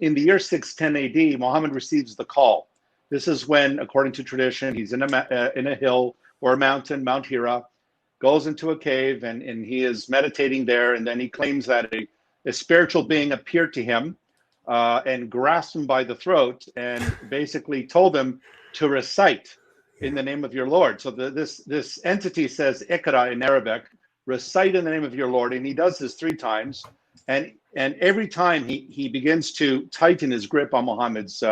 in the year 610 AD, Muhammad receives the call. This is when, according to tradition, he's in a hill or a mountain, Mount Hira, goes into a cave, and he is meditating there, and then he claims that a spiritual being appeared to him and grasped him by the throat and basically told him to recite in the name of your Lord. So this entity says Iqra in Arabic, recite in the name of your Lord, and he does this 3 times, and every time he begins to tighten his grip on Muhammad's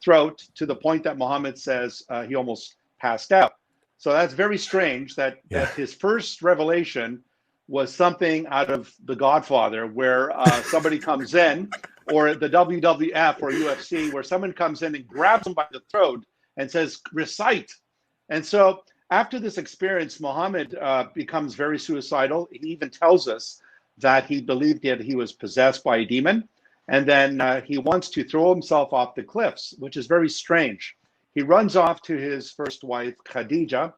throat to the point that Muhammad says he almost passed out. So that's very strange that his first revelation was something out of The Godfather, where somebody comes in, or the WWF or UFC, where someone comes in and grabs him by the throat and says, recite. And so after this experience, Muhammad becomes very suicidal. He even tells us that he believed that he was possessed by a demon. And then he wants to throw himself off the cliffs, which is very strange. He runs off to his first wife, Khadija,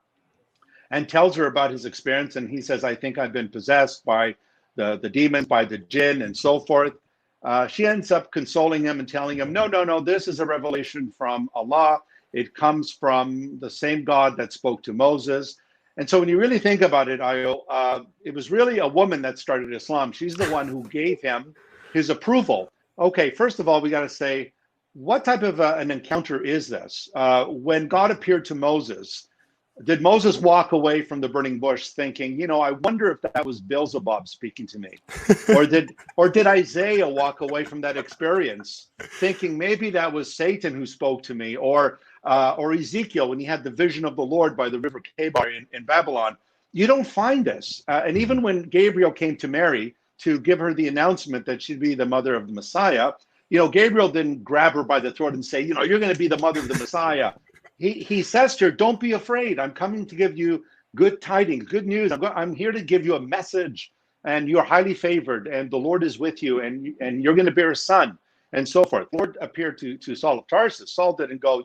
and tells her about his experience. And he says, I think I've been possessed by the demons, by the jinn, and so forth. She ends up consoling him and telling him, no, this is a revelation from Allah. It comes from the same God that spoke to Moses. And so when you really think about it, Ayo, it was really a woman that started Islam. She's the one who gave him his approval. Okay, first of all, we got to say, what type of an encounter is this? When God appeared to Moses, did Moses walk away from the burning bush thinking, I wonder if that was Beelzebub speaking to me? or did Isaiah walk away from that experience thinking maybe that was Satan who spoke to me? Or Ezekiel, when he had the vision of the Lord by the river Kebar in Babylon? You don't find this. And even when Gabriel came to Mary to give her the announcement that she'd be the mother of the Messiah, Gabriel didn't grab her by the throat and say, you're going to be the mother of the Messiah. He says to her, don't be afraid. I'm coming to give you good tidings, good news. I'm here to give you a message, and you're highly favored, and the Lord is with you, and you're going to bear a son, and so forth. The Lord appeared to Saul of Tarsus. Saul didn't go,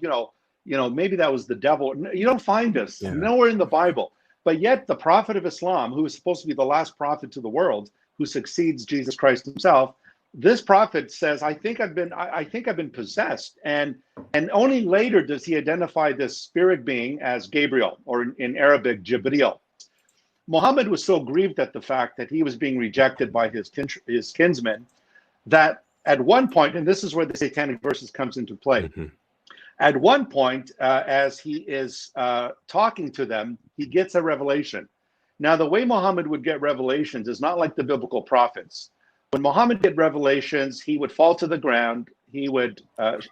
maybe that was the devil. You don't find this nowhere in the Bible. But yet the prophet of Islam, who is supposed to be the last prophet to the world, who succeeds Jesus Christ himself, this prophet says, I think I've been possessed. And only later does he identify this spirit being as Gabriel, or in Arabic, Jibril. Muhammad was so grieved at the fact that he was being rejected by his kinsmen that at one point, and this is where the Satanic Verses comes into play, at one point, as he is talking to them, he gets a revelation. Now, the way Muhammad would get revelations is not like the biblical prophets. When Muhammad did revelations, he would fall to the ground, he would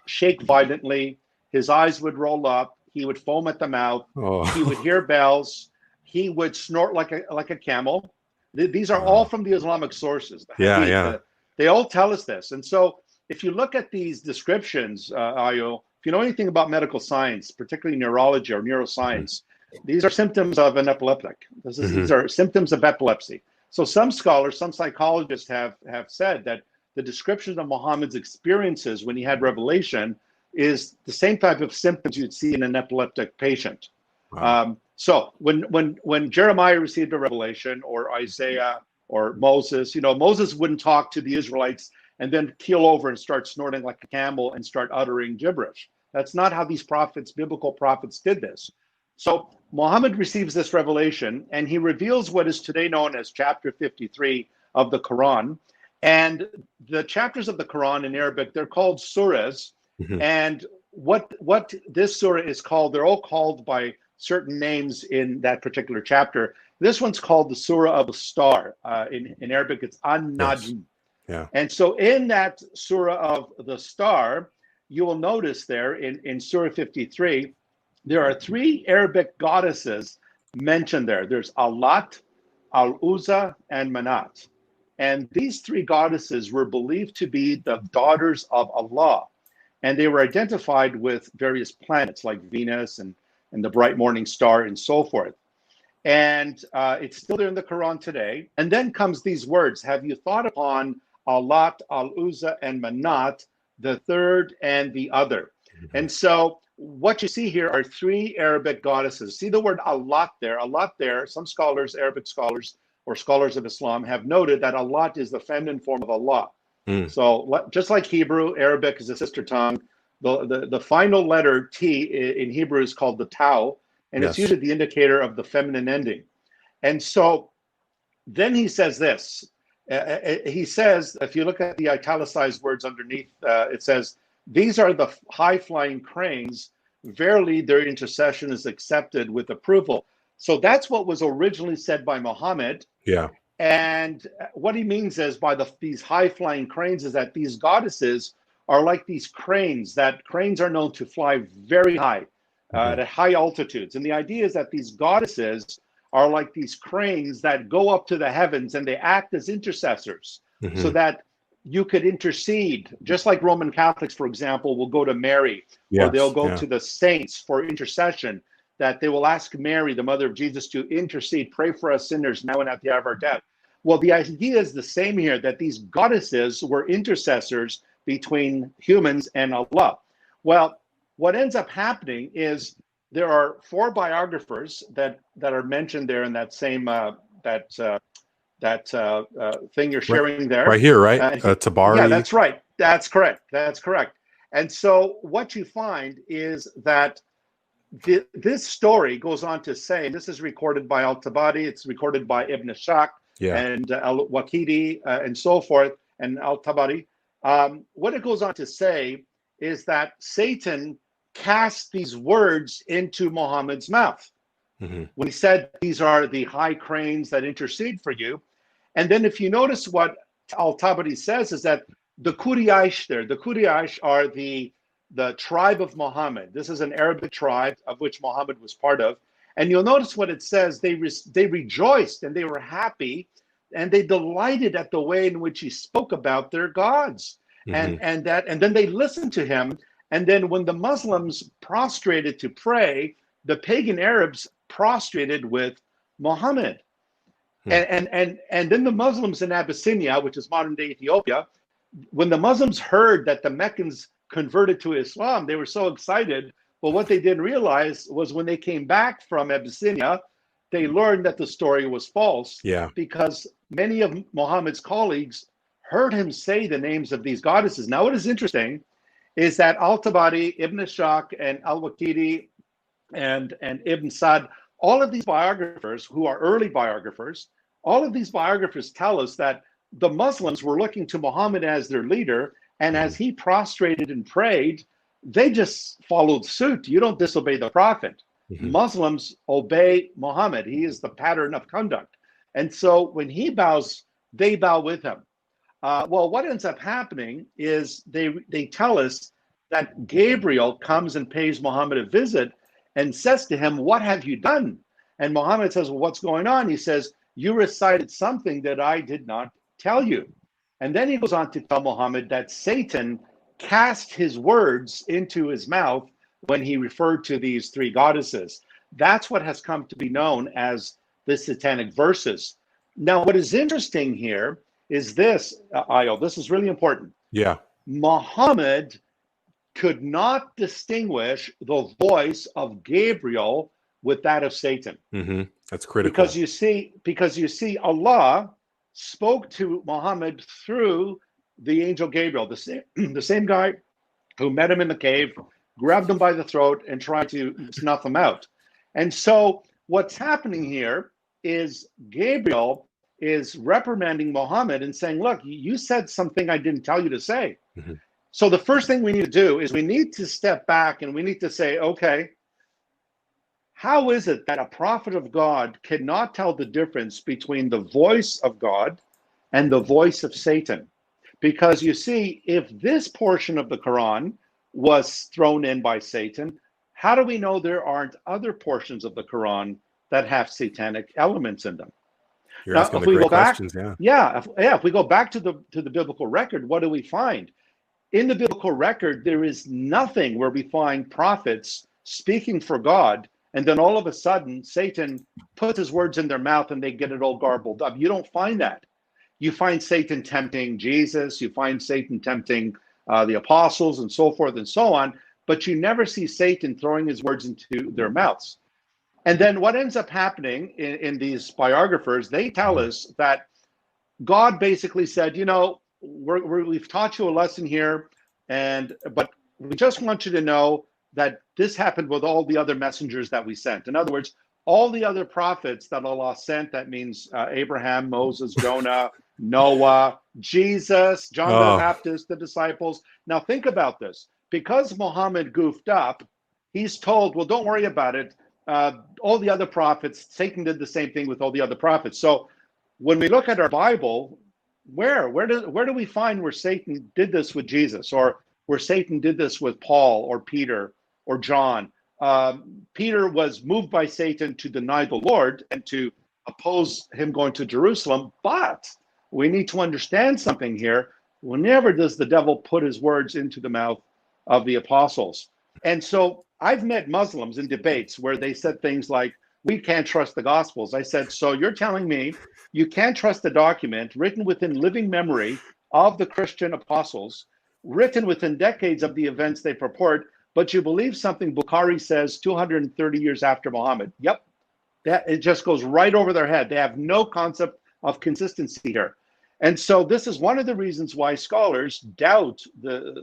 shake violently, his eyes would roll up, he would foam at the mouth, he would hear bells, he would snort like a camel. These are all from the Islamic sources. They all tell us this. And so if you look at these descriptions, Ayo, if you know anything about medical science, particularly neurology or neuroscience, these are symptoms of an epileptic. These are symptoms of epilepsy. So some scholars, some psychologists have said that the description of Muhammad's experiences when he had revelation is the same type of symptoms you'd see in an epileptic patient. Wow. So when Jeremiah received a revelation, or Isaiah or Moses, Moses wouldn't talk to the Israelites and then keel over and start snorting like a camel and start uttering gibberish. That's not how these prophets, biblical prophets, did this. So Muhammad receives this revelation, and he reveals what is today known as chapter 53 of the Quran. And the chapters of the Quran in Arabic, they're called surahs. And what this surah is called, they're all called by certain names in that particular chapter. This one's called the Surah of the Star. In Arabic, it's An-Najm. Yes. And so in that Surah of the Star, you will notice there in Surah 53, there are 3 Arabic goddesses mentioned there. There's Allat, Al-Uzza, and Manat. And these 3 goddesses were believed to be the daughters of Allah. And they were identified with various planets like Venus and the bright morning star and so forth. And it's still there in the Quran today. And then comes these words: have you thought upon Allat, Al-Uzza, and Manat, the third and the other? And so what you see here are 3 Arabic goddesses. See the word Allat there. Allat there, some scholars, Arabic scholars or scholars of Islam, have noted that Allat is the feminine form of Allah. Mm. So just like Hebrew, Arabic is a sister tongue. The final letter T in Hebrew is called the tau, and it's Yes. usually the indicator of the feminine ending. And so then he says this. He says, if you look at the italicized words underneath, it says, "These are the high-flying cranes. Verily, their intercession is accepted with approval." So that's what was originally said by Muhammad. Yeah. And what he means is by these high-flying cranes is that these goddesses are like these cranes, that cranes are known to fly very high, at high altitudes. And the idea is that these goddesses are like these cranes that go up to the heavens and they act as intercessors so that you could intercede, just like Roman Catholics, for example, will go to Mary, or they'll go to the saints for intercession, that they will ask Mary, the mother of Jesus, to intercede, pray for us sinners now and at the hour of our death. Well, the idea is the same here, that these goddesses were intercessors between humans and Allah. Well, what ends up happening is there are 4 biographers that are mentioned there in that same thing you're sharing there. Right here, right? Buries. Yeah, that's right. That's correct. That's correct. And so what you find is that this story goes on to say, and this is recorded by Al-Tabari, it's recorded by Ibn Ishaq and Al-Waqidi and so forth, and Al-Tabari. What it goes on to say is that Satan cast these words into Muhammad's mouth when he said, "These are the high cranes that intercede for you." And then if you notice what Al-Tabari says is that the Quraysh the Quraysh are the tribe of Muhammad. This is an Arabic tribe of which Muhammad was part of. And you'll notice what it says. They rejoiced and they were happy and they delighted at the way in which he spoke about their gods. And then they listened to him. And then when the Muslims prostrated to pray, the pagan Arabs prostrated with Muhammad. And then the Muslims in Abyssinia, which is modern day Ethiopia, when the Muslims heard that the Meccans converted to Islam, they were so excited. But what they didn't realize was when they came back from Abyssinia, they learned that the story was false. Because many of Muhammad's colleagues heard him say the names of these goddesses. Now, what is interesting is that Al-Tabari, Ibn Ishaq, and Al-Waqidi, and Ibn Sa'd, all of these biographers who are early biographers, all of these biographers tell us that the Muslims were looking to Muhammad as their leader, and as he prostrated and prayed, they just followed suit. You don't disobey the prophet. Muslims obey Muhammad. He is the pattern of conduct. And so when he bows, they bow with him. Well, what ends up happening is they tell us that Gabriel comes and pays Muhammad a visit and says to him, "What have you done?" And Muhammad says, "Well, what's going on?" He says, "You recited something that I did not tell you." And then he goes on to tell Muhammad that Satan cast his words into his mouth when he referred to these 3 goddesses. That's what has come to be known as the Satanic Verses. Now, what is interesting here is this, Ayo, this is really important. Muhammad could not distinguish the voice of Gabriel with that of Satan. That's critical. Because you see, Allah spoke to Muhammad through the angel Gabriel, the same guy who met him in the cave, grabbed him by the throat, and tried to snuff him out. And so what's happening here is Gabriel is reprimanding Muhammad and saying, "Look, you said something I didn't tell you to say." So the first thing we need to do is we need to step back and we need to say, okay, how is it that a prophet of God cannot tell the difference between the voice of God and the voice of Satan? Because you see, if this portion of the Quran was thrown in by Satan, how do we know there aren't other portions of the Quran that have satanic elements in them? You're asking the great questions, if we go back to the biblical record, what do we find? In the biblical record, there is nothing where we find prophets speaking for God, and then all of a sudden, Satan puts his words in their mouth and they get it all garbled up. You don't find that. You find Satan tempting Jesus, you find Satan tempting the apostles and so forth and so on, but you never see Satan throwing his words into their mouths. And then what ends up happening in these biographers, they tell us that God basically said, you know, we've taught you a lesson here, but we just want you to know that this happened with all the other messengers that we sent. In other words, all the other prophets that Allah sent, that means Abraham, Moses, Jonah, Noah, Jesus, John the Baptist, the disciples. Now think about this. Because Muhammad goofed up, he's told, well, don't worry about it. All the other prophets, Satan did the same thing with all the other prophets. So when we look at our Bible, where do we find where Satan did this with Jesus, or where Satan did this with Paul or Peter or John? Peter was moved by Satan to deny the Lord and to oppose him going to Jerusalem. But we need to understand something here. Whenever does the devil put his words into the mouth of the apostles? And so I've met Muslims in debates where they said things like, we can't trust the Gospels. I said, so you're telling me you can't trust a document written within living memory of the Christian apostles, written within decades of the events they purport, but you believe something Bukhari says 230 years after Muhammad? Yep. It just goes right over their head. They have no concept of consistency here. And so this is one of the reasons why scholars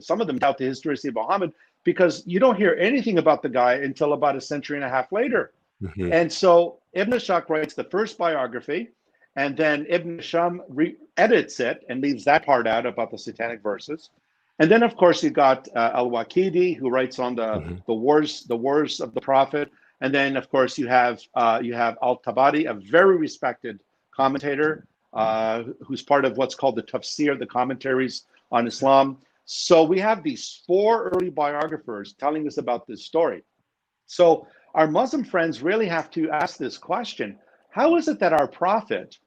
some of them doubt the historicity of Muhammad, because you don't hear anything about the guy until about a century and a half later. Mm-hmm. And so Ibn Ishaq writes the first biography, and then Ibn Hisham edits it and leaves that part out about the Satanic Verses. And then, of course, you got Al-Waqidi, who writes on the wars of the Prophet. And then, of course, you have Al-Tabari, a very respected commentator, who's part of what's called the Tafsir, the commentaries on Islam. So we have these 4 early biographers telling us about this story. So our Muslim friends really have to ask this question: how is it that our prophet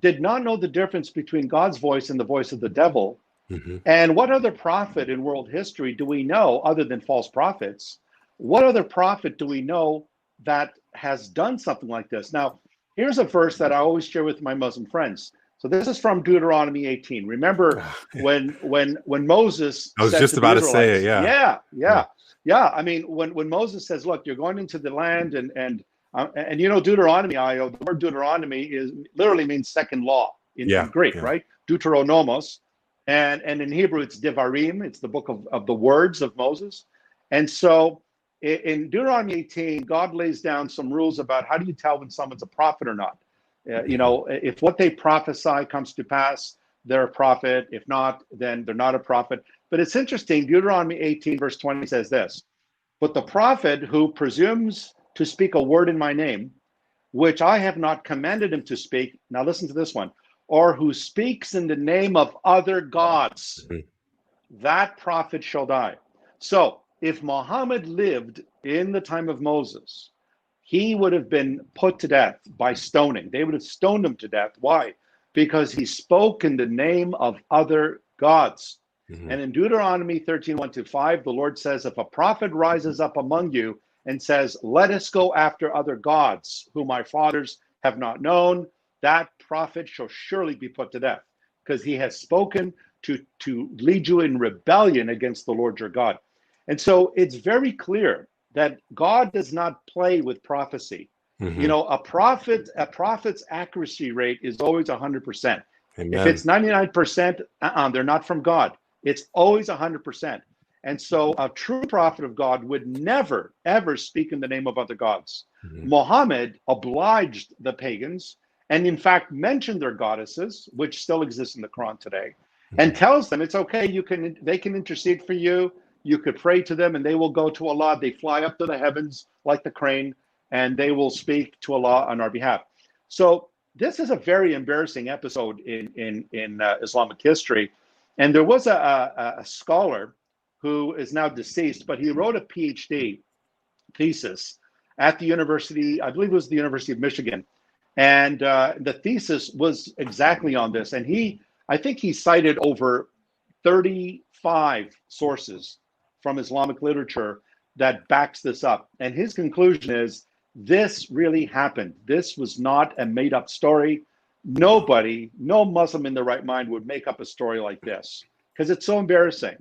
did not know the difference between God's voice and the voice of the devil? Mm-hmm. And what other prophet in world history do we know, other than false prophets? What other prophet do we know that has done something like this? Now, here's a verse that I always share with my Muslim friends. So this is from Deuteronomy 18. Remember when Moses I was just about to say it, yeah. I mean, when Moses says, look, you're going into the land, and you know, Deuteronomy, the word Deuteronomy literally means second law in Greek, right? Deuteronomos. And in Hebrew, it's Devarim. It's the book of the words of Moses. And so in Deuteronomy 18, God lays down some rules about how do you tell when someone's a prophet or not. You know, if what they prophesy comes to pass, they're a prophet. If not, then they're not a prophet. But it's interesting. Deuteronomy 18, verse 20 says this: but the prophet who presumes to speak a word in my name, which I have not commanded him to speak. Now listen to this one. Or who speaks in the name of other gods, that prophet shall die. So if Muhammad lived in the time of Moses, he would have been put to death by stoning. They would have stoned him to death. Why? Because he spoke in the name of other gods. Mm-hmm. And in Deuteronomy 13, 1-5, the Lord says, if a prophet rises up among you and says, let us go after other gods whom our fathers have not known, that prophet shall surely be put to death, because he has spoken to lead you in rebellion against the Lord your God. And so it's very clear that God does not play with prophecy. Mm-hmm. You know, a prophet's accuracy rate is always 100%. Amen. If it's 99%, they're not from God. It's always 100%. And so a true prophet of God would never, ever speak in the name of other gods. Mm-hmm. Muhammad obliged the pagans, and in fact mentioned their goddesses, which still exist in the Quran today, and tells them it's okay, they can intercede for you, you could pray to them, and they will go to Allah. They fly up to the heavens like the crane, and they will speak to Allah on our behalf. So this is a very embarrassing episode in Islamic history. And there was a scholar who is now deceased, but he wrote a PhD thesis at the university, I believe it was the University of Michigan. And the thesis was exactly on this. And I think he cited over 35 sources from Islamic literature that backs this up. And his conclusion is, this really happened. This was not a made-up story. No Muslim in their right mind would make up a story like this, because it's so embarrassing.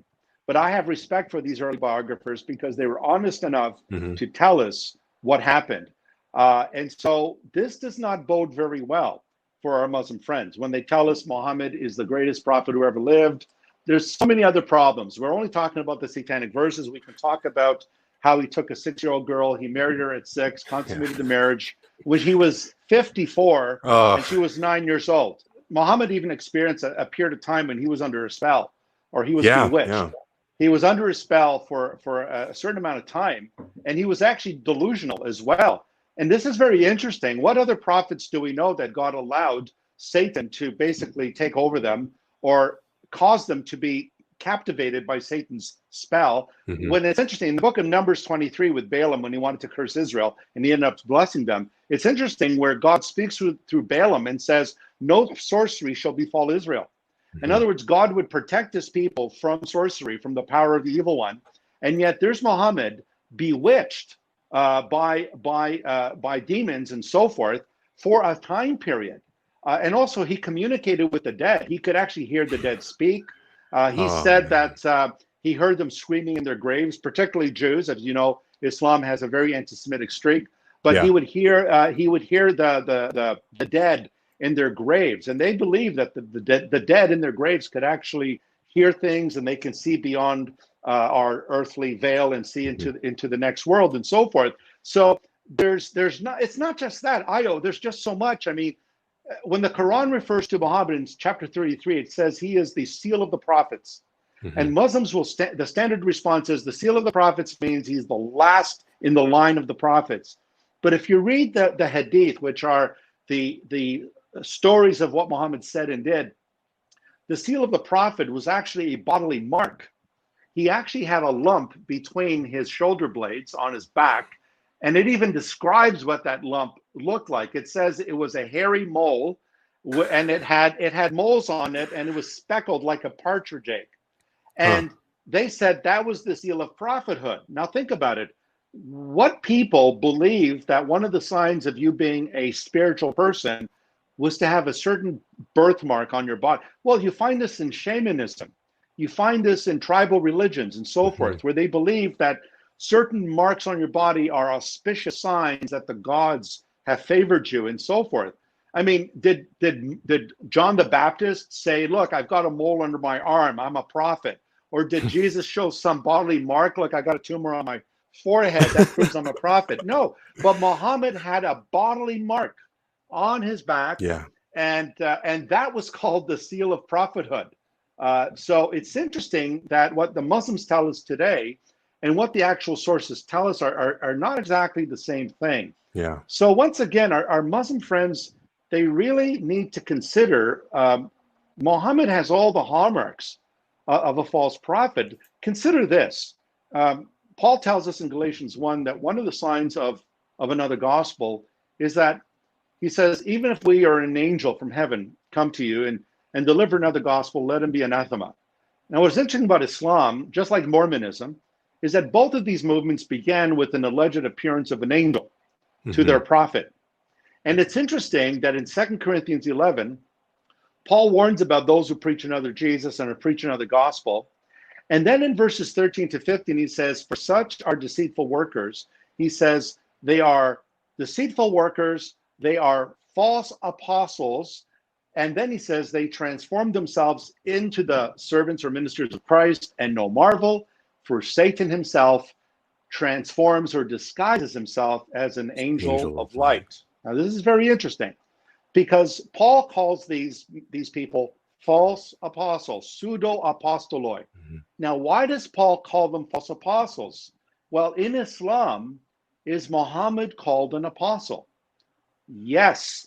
But I have respect for these early biographers because they were honest enough to tell us what happened. And so this does not bode very well for our Muslim friends when they tell us Muhammad is the greatest prophet who ever lived. There's so many other problems. We're only talking about the Satanic Verses. We can talk about how he took a 6-year-old girl, he married her at 6, consummated the marriage when he was 54 and she was 9 years old. Muhammad even experienced a period of time when he was under a spell, or he was bewitched. He was under a spell for a certain amount of time, and he was actually delusional as well. And this is very interesting. What other prophets do we know that God allowed Satan to basically take over them or cause them to be captivated by Satan's spell? When it's interesting, in the book of Numbers 23 with Balaam, when he wanted to curse Israel and he ended up blessing them, it's interesting where God speaks through Balaam and says, no sorcery shall befall Israel. In other words, God would protect his people from sorcery, from the power of the evil one. And yet there's Muhammad bewitched by demons and so forth for a time period. And also he communicated with the dead. He could actually hear the dead speak. He said that he heard them screaming in their graves, particularly Jews. As you know, Islam has a very anti-Semitic streak. But he would hear the dead in their graves, and they believe that the dead in their graves could actually hear things, and they can see beyond our earthly veil and see into the next world and so forth. So it's not just that, there's just so much. I mean, when the Quran refers to Muhammad in chapter 33, it says he is the seal of the prophets. And Muslims will the standard response is the seal of the prophets means he's the last in the line of the prophets. But if you read the hadith, which are the stories of what Muhammad said and did, the seal of the prophet was actually a bodily mark. He actually had a lump between his shoulder blades on his back, and it even describes what that lump looked like. It says it was a hairy mole, and it had moles on it, and it was speckled like a partridge egg. And they said that was the seal of prophethood. Now think about it. What people believe that one of the signs of you being a spiritual person was to have a certain birthmark on your body? Well, you find this in shamanism. You find this in tribal religions and so forth, where they believe that certain marks on your body are auspicious signs that the gods have favored you and so forth. I mean, did John the Baptist say, look, I've got a mole under my arm, I'm a prophet? Or did Jesus show some bodily mark, look, I got a tumor on my forehead, that proves I'm a prophet? No, but Muhammad had a bodily mark on his back, and that was called the seal of prophethood. So it's interesting that what the Muslims tell us today and what the actual sources tell us are not exactly the same thing. So once again, our Muslim friends, they really need to consider Muhammad has all the hallmarks of a false prophet. Consider this. Paul tells us in Galatians 1 that one of the signs of another gospel is that he says, even if we or an angel from heaven come to you and deliver another gospel, let him be anathema. Now, what's interesting about Islam, just like Mormonism, is that both of these movements began with an alleged appearance of an angel to their prophet. And it's interesting that in 2 Corinthians 11, Paul warns about those who preach another Jesus and are preaching another gospel. And then in verses 13 to 15, he says, for such are deceitful workers. He says they are deceitful workers, they are false apostles. And then he says they transform themselves into the servants or ministers of Christ, and no marvel, for Satan himself transforms or disguises himself as an angel of light. Now, this is very interesting because Paul calls these people false apostles, pseudo-apostoloi. Now, why does Paul call them false apostles? Well, in Islam, is Muhammad called an apostle? Yes.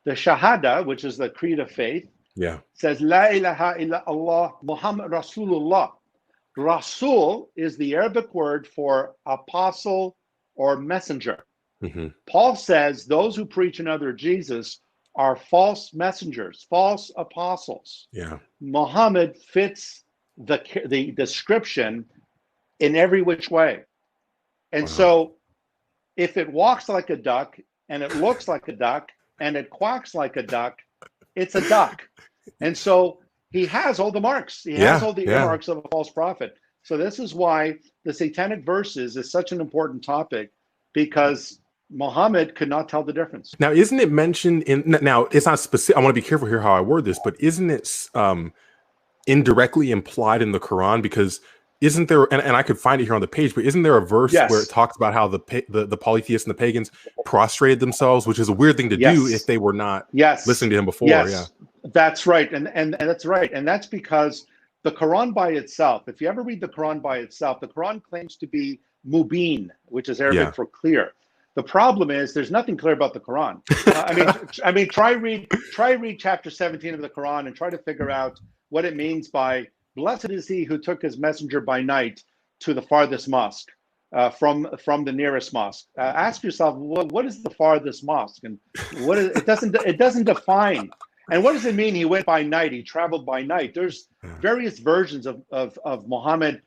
The Shahada, which is the creed of faith, says, La ilaha illa Allah, Muhammad Rasulullah. Rasul is the Arabic word for apostle or messenger. Paul says those who preach another Jesus are false messengers, false apostles. Muhammad fits the description in every which way. And so if it walks like a duck and it looks like a duck and it quacks like a duck, it's a duck. And so he has all the marks. He has all the earmarks of a false prophet. So this is why the Satanic Verses is such an important topic, because Muhammad could not tell the difference. Now, isn't it mentioned in, now it's not specific, I want to be careful here how I word this, but isn't it indirectly implied in the Quran? Because isn't there, and I could find it here on the page, but isn't there a verse where it talks about how the polytheists and the pagans prostrated themselves, which is a weird thing to do if they were not listening to him before? That's right. And that's right. And that's because the Quran by itself, if you ever read the Quran by itself, the Quran claims to be mubin, which is Arabic for clear. The problem is there's nothing clear about the Quran. I mean, try read chapter 17 of the Quran and try to figure out what it means by blessed is he who took his messenger by night to the farthest mosque from the nearest mosque. Ask yourself, what is the farthest mosque? And what is, it doesn't define. And what does it mean he went by night? He traveled by night. There's various versions of Muhammad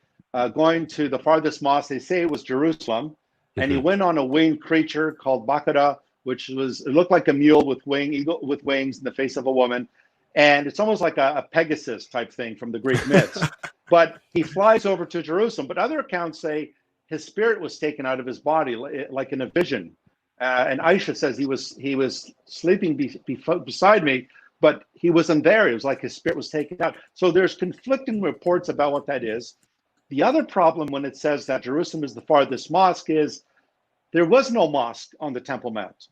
going to the farthest mosque. They say it was Jerusalem. And he went on a winged creature called Bakara, which it looked like a mule with wings in the face of a woman. And it's almost like a Pegasus type thing from the Greek myths. But he flies over to Jerusalem. But other accounts say his spirit was taken out of his body, like in a vision. And Aisha says he was sleeping beside me, but he wasn't there. It was like his spirit was taken out. So there's conflicting reports about what that is. The other problem when it says that Jerusalem is the farthest mosque is there was no mosque on the Temple Mount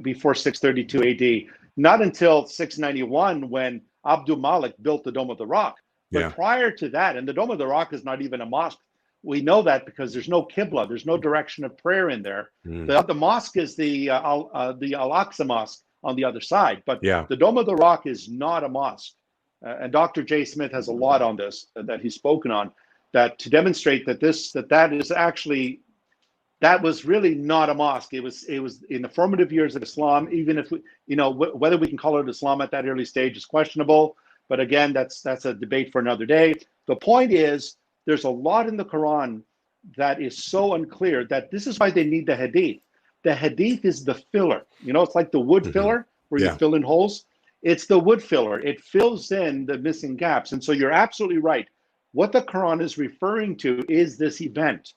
before 632 AD. Not until 691 when Abdul Malik built the Dome of the Rock. But prior to that, and the Dome of the Rock is not even a mosque. We know that because there's no Qibla, there's no direction of prayer in there. The mosque is the Al-Aqsa Mosque on the other side, but the Dome of the Rock is not a mosque. And Dr. J. Smith has a lot on this that he's spoken on, that to demonstrate that that was really not a mosque. It was in the formative years of Islam. Even if whether we can call it Islam at that early stage is questionable. But again, that's a debate for another day. The point is, there's a lot in the Quran that is so unclear that this is why they need the hadith. The hadith is the filler. It's like the wood filler where you fill in holes. It's the wood filler. It fills in the missing gaps. And so you're absolutely right. What the Quran is referring to is this event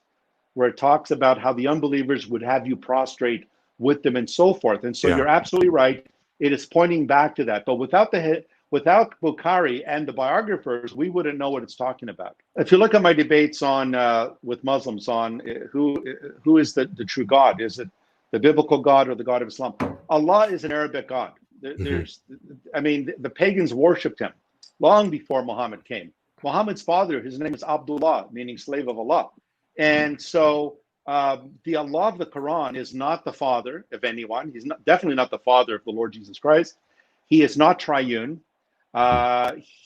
where it talks about how the unbelievers would have you prostrate with them and so forth. And so you're absolutely right. It is pointing back to that. But without Bukhari and the biographers, we wouldn't know what it's talking about. If you look at my debates with Muslims on who is the true God, is it the biblical God or the God of Islam? Allah is an Arabic God. The pagans worshipped him long before Muhammad came. Muhammad's father, his name is Abdullah, meaning slave of Allah. And so the Allah of the Quran is not the father of anyone. He's definitely not the father of the Lord Jesus Christ. He is not triune.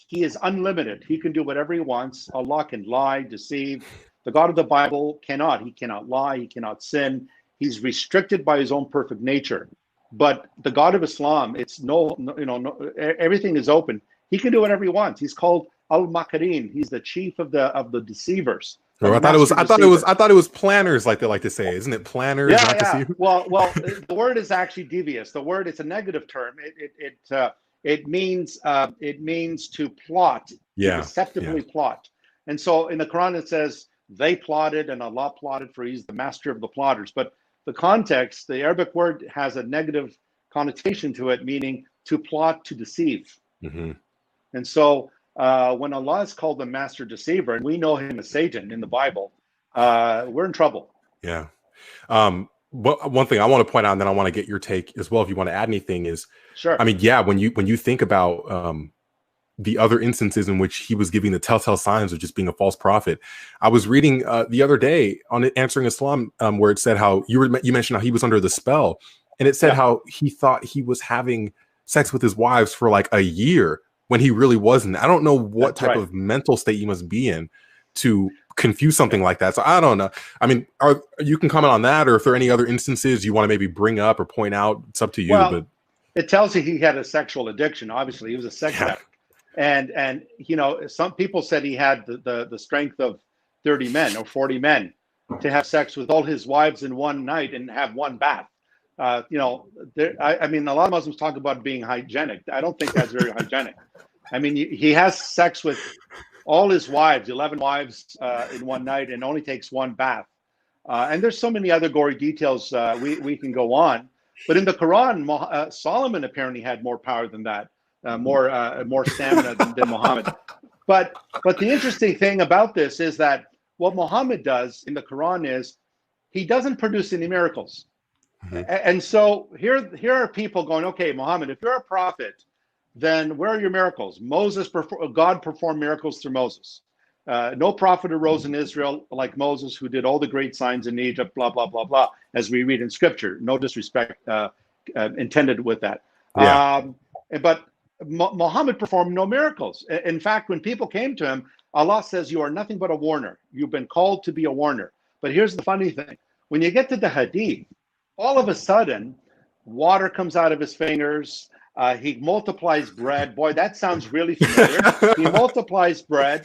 He is unlimited. He can do whatever he wants. Allah can lie, deceive. The God of the Bible cannot. He cannot lie. He cannot sin. He's restricted by his own perfect nature. But the God of Islam, it's everything is open. He can do whatever he wants. He's called Al-Makarin. He's the chief of the deceivers. I thought it was planners, like they like to say. Isn't it planners? Well, the word is actually devious. The word is a negative term. It means to plot, deceptively plot. And so in the Quran it says they plotted and Allah plotted, for he's the master of the plotters. But the context, the Arabic word has a negative connotation to it, meaning to plot, to deceive. And so when Allah is called the master deceiver, and we know him as Satan in the Bible, we're in trouble. But one thing I want to point out, and then I want to get your take as well, if you want to add anything, is when you think about the other instances in which he was giving the telltale signs of just being a false prophet. I was reading the other day on Answering Islam, where it said how you mentioned how he was under the spell, and it said how he thought he was having sex with his wives for like a year when he really wasn't. I don't know what type of mental state you must be in to confuse something like that. So I don't know. I mean, you can comment on that, or if there are any other instances you want to maybe bring up or point out, it's up to you. But it tells you he had a sexual addiction. Obviously, he was a sex addict. And some people said he had the strength of 30 men or 40 men to have sex with all his wives in one night and have one bath. A lot of Muslims talk about being hygienic. I don't think that's very hygienic. I mean, he has sex with all his wives, 11 wives in one night, and only takes one bath. And there's so many other gory details we can go on. But in the Quran, Solomon apparently had more power than that, more stamina than Muhammad. But the interesting thing about this is that what Muhammad does in the Quran is he doesn't produce any miracles. Mm-hmm. And so here are people going, okay, Muhammad, if you're a prophet, then where are your miracles? God performed miracles through Moses. No prophet arose in Israel like Moses, who did all the great signs in Egypt, blah, blah, blah, blah, as we read in scripture. No disrespect intended with that. Yeah. But Muhammad performed no miracles. In fact, when people came to him, Allah says, you are nothing but a warner. You've been called to be a warner. But here's the funny thing. When you get to the hadith, all of a sudden, water comes out of his fingers. He multiplies bread. Boy, that sounds really familiar. He multiplies bread.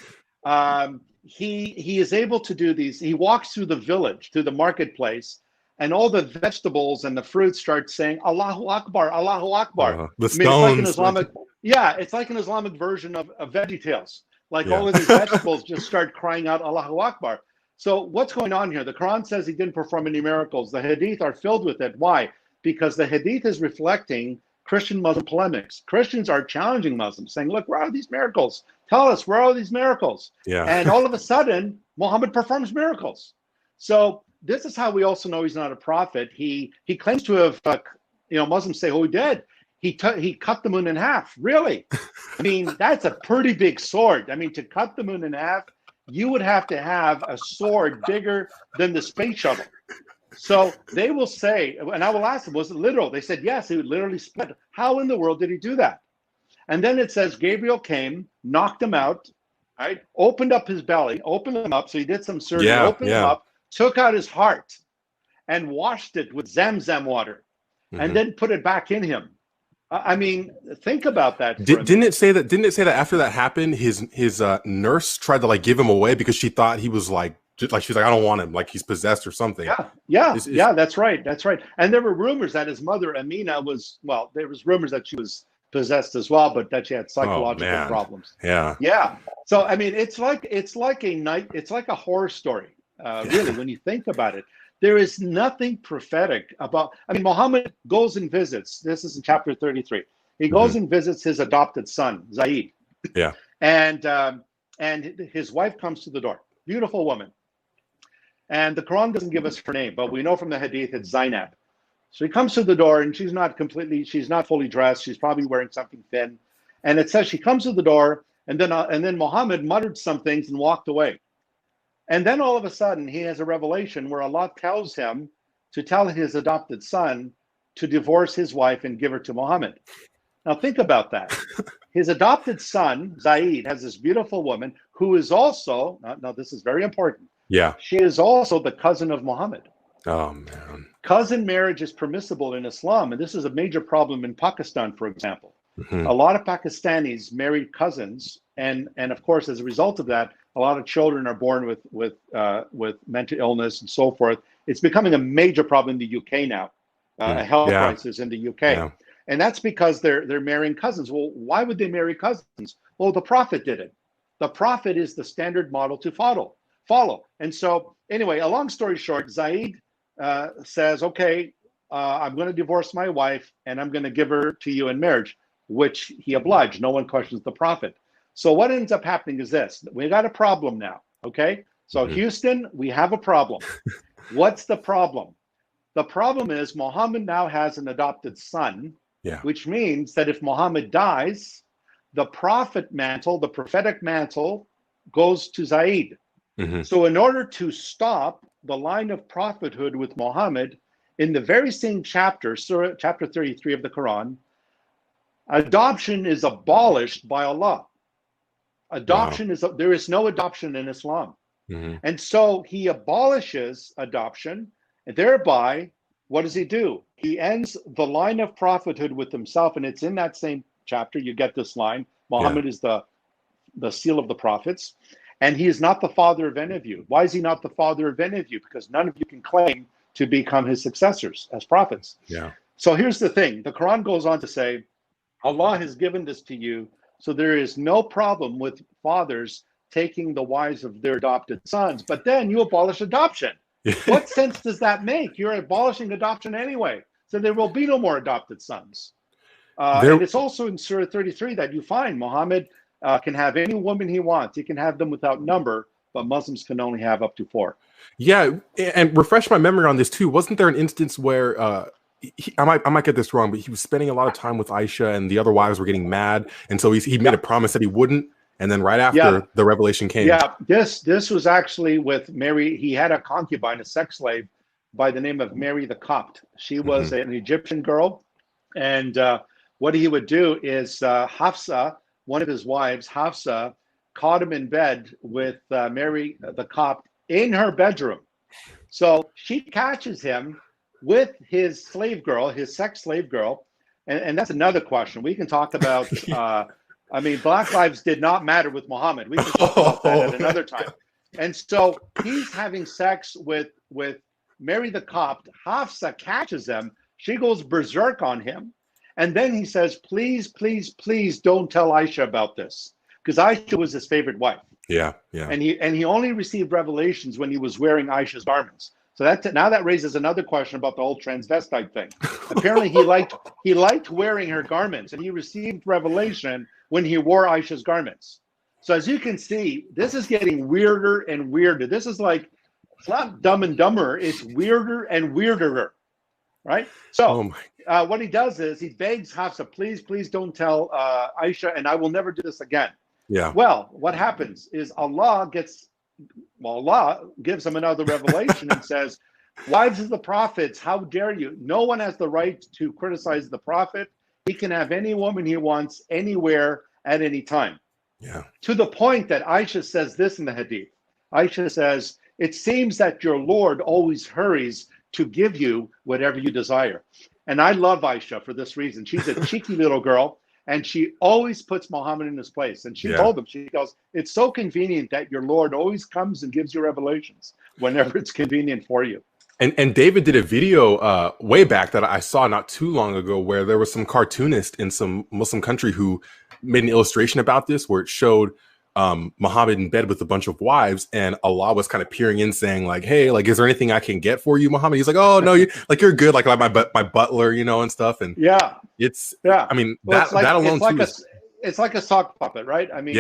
He is able to do these. He walks through the village, through the marketplace, and all the vegetables and the fruits start saying, Allahu Akbar, Allahu Akbar. The stones. It's like an Islamic, it's like an Islamic version of VeggieTales. Like all of these vegetables just start crying out, Allahu Akbar. So what's going on here? The Quran says he didn't perform any miracles. The Hadith are filled with it. Why? Because the Hadith is reflecting Christian-Muslim polemics. Christians are challenging Muslims, saying, look, where are these miracles? Tell us, where are these miracles? Yeah. And all of a sudden, Muhammad performs miracles. So this is how we also know he's not a prophet. He claims to have, Muslims say, oh, he did. He cut the moon in half. Really? I mean, that's a pretty big sword. I mean, to cut the moon in half, you would have to have a sword bigger than the space shuttle. So they will say, and I will ask them, was it literal? They said, yes, he would literally split. How in the world did he do that? And then it says Gabriel came, knocked him out, right? Opened up his belly, opened him up. So he did some surgery, opened him up, took out his heart and washed it with Zamzam water and then put it back in him. I mean, think about that. Didn't it say that after that happened, his nurse tried to give him away because she thought he was she's like, I don't want him, like he's possessed or something. Yeah, that's right. And there were rumors that his mother Amina there was rumors that she was possessed as well, but that she had psychological problems. Yeah. So I mean, it's like a horror story, really, when you think about it. There is nothing prophetic about. I mean, Muhammad goes and visits. This is in chapter 33. He goes and visits his adopted son, Zaid. Yeah. And his wife comes to the door. Beautiful woman. And the Quran doesn't give us her name, but we know from the Hadith it's Zainab. So he comes to the door, and she's not fully dressed. She's probably wearing something thin. And it says she comes to the door, and then Muhammad muttered some things and walked away. And then all of a sudden, he has a revelation where Allah tells him to tell his adopted son to divorce his wife and give her to Muhammad. Now think about that. His adopted son, Zaid, has this beautiful woman who is also, now this is very important. Yeah. She is also the cousin of Muhammad. Oh, man. Cousin marriage is permissible in Islam, and this is a major problem in Pakistan, for example. A lot of Pakistanis marry cousins, and of course, as a result of that, a lot of children are born with mental illness and so forth. It's becoming a major problem in the UK now, a health crisis in the UK. Yeah. And that's because they're marrying cousins. Well, why would they marry cousins? Well, the Prophet did it. The Prophet is the standard model to follow. And so anyway, a long story short, Zaid says, okay, I'm going to divorce my wife and I'm going to give her to you in marriage, which he obliged. No one questions the Prophet. So what ends up happening is this. We got a problem now, okay? So Houston, we have a problem. What's the problem? The problem is Muhammad now has an adopted son, which means that if Muhammad dies, the prophet mantle, the prophetic mantle, goes to Zaid. So in order to stop the line of prophethood with Muhammad, in the very same chapter, Surah, chapter 33 of the Quran, adoption is abolished by Allah. Adoption there is no adoption in Islam. And so he abolishes adoption, and thereby, what does he do? He ends the line of prophethood with himself, and it's in that same chapter, you get this line, Muhammad is the seal of the prophets, and he is not the father of any of you. Why is he not the father of any of you? Because none of you can claim to become his successors as prophets. So here's the thing. The Quran goes on to say, Allah has given this to you, so there is no problem with fathers taking the wives of their adopted sons, but then you abolish adoption. What sense does that make? You're abolishing adoption anyway. So there will be no more adopted sons. And it's also in Surah 33 that you find Muhammad can have any woman he wants. He can have them without number, but Muslims can only have up to 4. Yeah, and refresh my memory on this too. Wasn't there an instance where I might get this wrong, but he was spending a lot of time with Aisha, and the other wives were getting mad, and so he made a promise that he wouldn't, and then right after the revelation came. Yeah, this was actually with Mary. He had a concubine, a sex slave, by the name of Mary the Copt. She was an Egyptian girl, and what he would do is Hafsa, one of his wives, Hafsa, caught him in bed with Mary the Copt in her bedroom. So she catches him with his slave girl, his sex slave girl. And that's another question. We can talk about, I mean, Black lives did not matter with Muhammad. We can talk about that at another time. And so he's having sex with Mary the Copt. Hafsa catches him. She goes berserk on him. And then he says, please, please, please don't tell Aisha about this. Because Aisha was his favorite wife. Yeah. And he only received revelations when he was wearing Aisha's garments. So now that raises another question about the whole transvestite thing. Apparently he liked wearing her garments, and he received revelation when he wore Aisha's garments. So as you can see, this is getting weirder and weirder. This is like, it's not Dumb and Dumber, it's weirder and weirder, right? So what he does is he begs Hafsa, please, please don't tell Aisha, and I will never do this again. Yeah. Well, what happens is Allah gives him another revelation and says, wives of the prophets, how dare you? No one has the right to criticize the prophet. He can have any woman he wants, anywhere, at any time. Yeah. To the point that Aisha says this in the hadith. Aisha says, it seems that your Lord always hurries to give you whatever you desire. And I love Aisha for this reason. She's a cheeky little girl. And she always puts Muhammad in his place. And she told him, she goes, it's so convenient that your Lord always comes and gives you revelations whenever it's convenient for you. And David did a video way back that I saw not too long ago where there was some cartoonist in some Muslim country who made an illustration about this, where it showed Muhammad in bed with a bunch of wives, and Allah was kind of peering in saying like, hey, like, is there anything I can get for you, Muhammad? He's like, oh no, you're good, like my butler, you know, and stuff. And I mean, that alone it's like a sock puppet, right? I mean,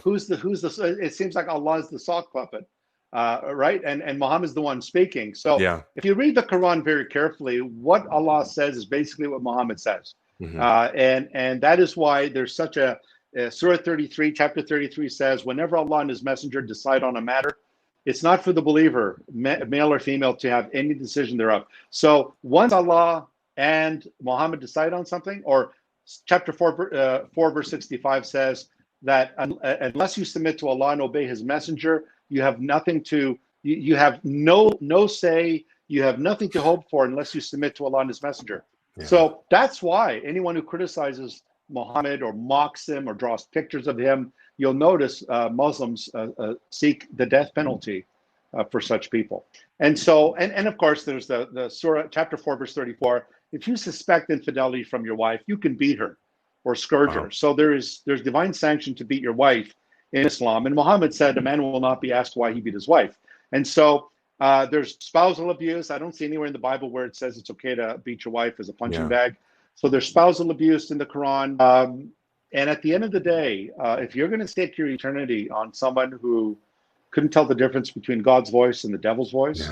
who's the it seems like Allah is the sock puppet, right? And Muhammad's the one speaking. So if you read the Quran very carefully, what Allah says is basically what Muhammad says. And that is why there's such a Surah 33, chapter 33 says, whenever Allah and his messenger decide on a matter, it's not for the believer, male or female, to have any decision thereof. So once Allah and Muhammad decide on something, or chapter 4 verse 65 says that unless you submit to Allah and obey his messenger, you have nothing to, you have no say, you have nothing to hope for unless you submit to Allah and his messenger. So that's why anyone who criticizes Muhammad or mocks him or draws pictures of him, you'll notice Muslims seek the death penalty for such people. And so, and of course, there's the Surah, chapter 4, verse 34. If you suspect infidelity from your wife, you can beat her or scourge her. So there's divine sanction to beat your wife in Islam. And Muhammad said a man will not be asked why he beat his wife. And so there's spousal abuse. I don't see anywhere in the Bible where it says it's okay to beat your wife as a punching bag. So there's spousal abuse in the Quran. And at the end of the day, if you're going to stake your eternity on someone who couldn't tell the difference between God's voice and the devil's voice,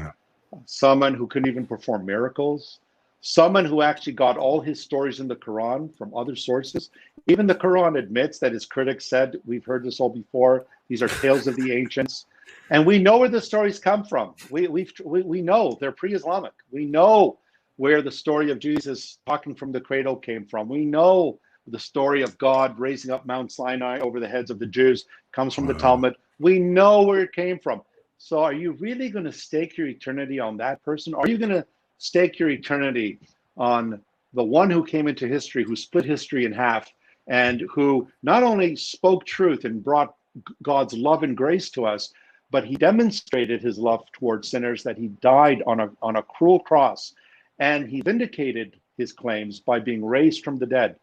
someone who couldn't even perform miracles, someone who actually got all his stories in the Quran from other sources. Even the Quran admits that his critics said, we've heard this all before, these are tales of the ancients. And we know where the stories come from. We know they're pre-Islamic. We know where the story of Jesus talking from the cradle came from. We know the story of God raising up Mount Sinai over the heads of the Jews comes from the Talmud. We know where it came from. So are you really going to stake your eternity on that person? Or are you going to stake your eternity on the one who came into history, who split history in half, and who not only spoke truth and brought God's love and grace to us, but he demonstrated his love towards sinners, that he died on a cruel cross, and he vindicated his claims by being raised from the dead.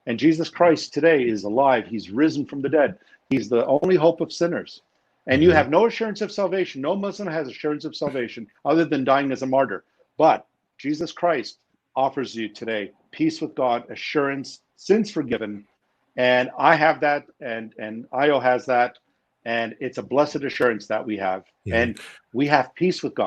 And Jesus Christ today is alive. He's risen from the dead. He's the only hope of sinners. And you have no assurance of salvation. No Muslim has assurance of salvation other than dying as a martyr. But Jesus Christ offers you today peace with God, assurance, sins forgiven. And I have that, and Io has that. And it's a blessed assurance that we have. And we have peace with God.